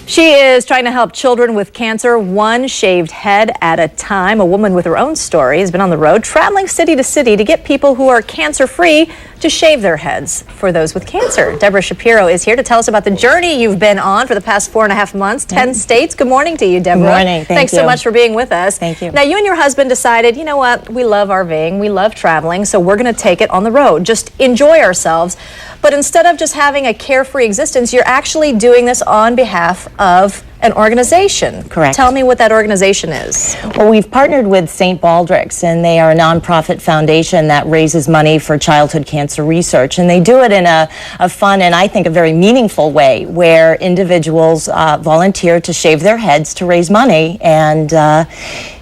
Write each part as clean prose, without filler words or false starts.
She is trying to help children with cancer, one shaved head at a time. A woman with her own story has been on the road, traveling city to city to get people who are cancer-free to shave their heads for those with cancer. Deborah Shapiro is here to tell us about the journey you've been on for the past 4.5 months, 10 states. Good morning to you, Deborah. Good morning. Thanks so much for being with us. Thank you. Now, you and your husband decided, you know what, we love RVing, we love traveling, so we're going to take it on the road, just enjoy ourselves. But instead of just having a carefree existence, you're actually doing this on behalf of an organization. Correct. Tell me what that organization is. Well, we've partnered with St. Baldrick's, and they are a nonprofit foundation that raises money for childhood cancer research. And they do it in a fun and I think a very meaningful way, where individuals volunteer to shave their heads to raise money. And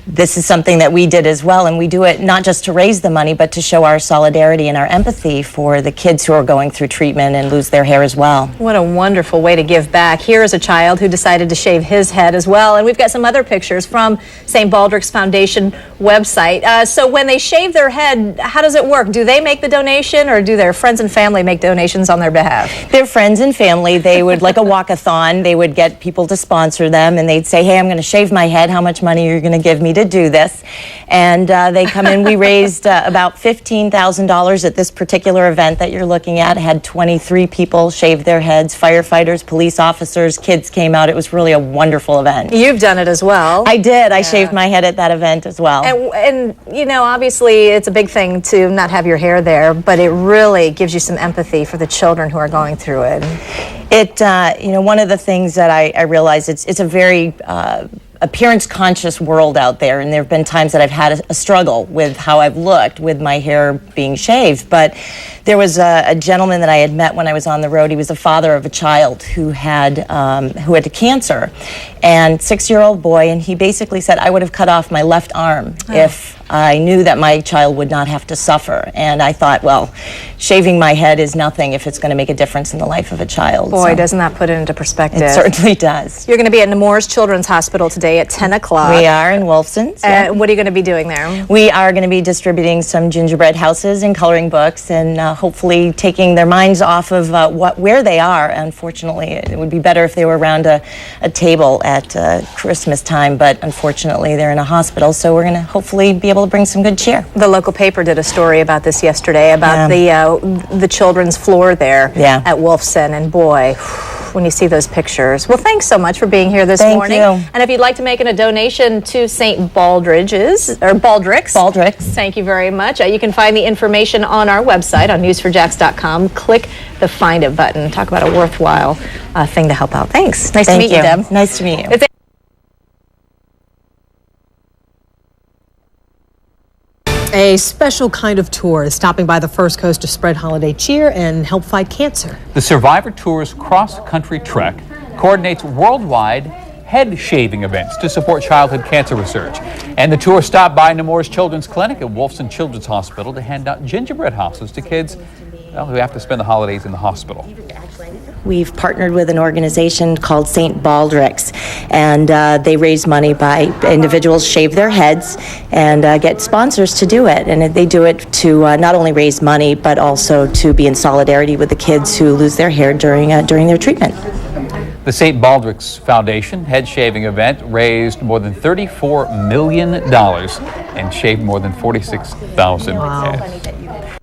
this is something that we did as well, and we do it not just to raise the money, but to show our solidarity and our empathy for the kids who are going through treatment and lose their hair as well. What a wonderful way to give back. Here is a child who decided to shave his head as well, and we've got some other pictures from St. Baldrick's Foundation website. So when they shave their head, how does it work? Do they make the donation, or do their friends and family make donations on their behalf? Their friends and family, they would, like a walk-a-thon, they would get people to sponsor them, and they'd say, hey, I'm going to shave my head. How much money are you going to give me to do this? And they come in. We raised about $15,000 at this particular event that you're looking at. Had 23 people shave their heads, firefighters, police officers, kids came out. It was really a wonderful event. You've done it as well. I did. I shaved my head at that event as well. And you know, obviously it's a big thing to not have your hair there, but it really gives you some empathy for the children who are going through it. You know, one of the things that I realized, it's a very appearance-conscious world out there, and there have been times that I've had a struggle with how I've looked with my hair being shaved. But there was a gentleman that I had met when I was on the road. He was the father of a child who had cancer, and 6-year-old boy, and he basically said, I would have cut off my left arm if I knew that my child would not have to suffer. And I thought, well, shaving my head is nothing if it's going to make a difference in the life of a child. Boy, doesn't that put it into perspective. It certainly does. You're going to be at Nemours Children's Hospital today at 10 o'clock. We are in Wolfsons. What are you going to be doing there? We are going to be distributing some gingerbread houses and coloring books, and hopefully taking their minds off of where they are. Unfortunately, it would be better if they were around a table at Christmas time, but unfortunately they're in a hospital, so we're going to hopefully be able to bring some good cheer. The local paper did a story about this yesterday, about the children's floor there at Wolfson, and boy, when you see those pictures. Well, thanks so much for being here this morning. Thank you. And if you'd like to make a donation to St. Baldrick's. Thank you very much. You can find the information on our website on news4jax.com. Click the Find It button. Talk about a worthwhile thing to help out. Thanks. Nice to meet you, Deb. Nice to meet you. A special kind of tour is stopping by the First Coast to spread holiday cheer and help fight cancer. The SuRVivor Tour's cross-country trek coordinates worldwide head shaving events to support childhood cancer research. And the tour stopped by Nemours Children's Clinic at Wolfsons Children's Hospital to hand out gingerbread houses to kids who have to spend the holidays in the hospital. We've partnered with an organization called St. Baldrick's, and they raise money by individuals shave their heads and get sponsors to do it. And they do it to not only raise money, but also to be in solidarity with the kids who lose their hair during their treatment. The St. Baldrick's Foundation head shaving event raised more than $34 million and shaved more than 46,000 heads.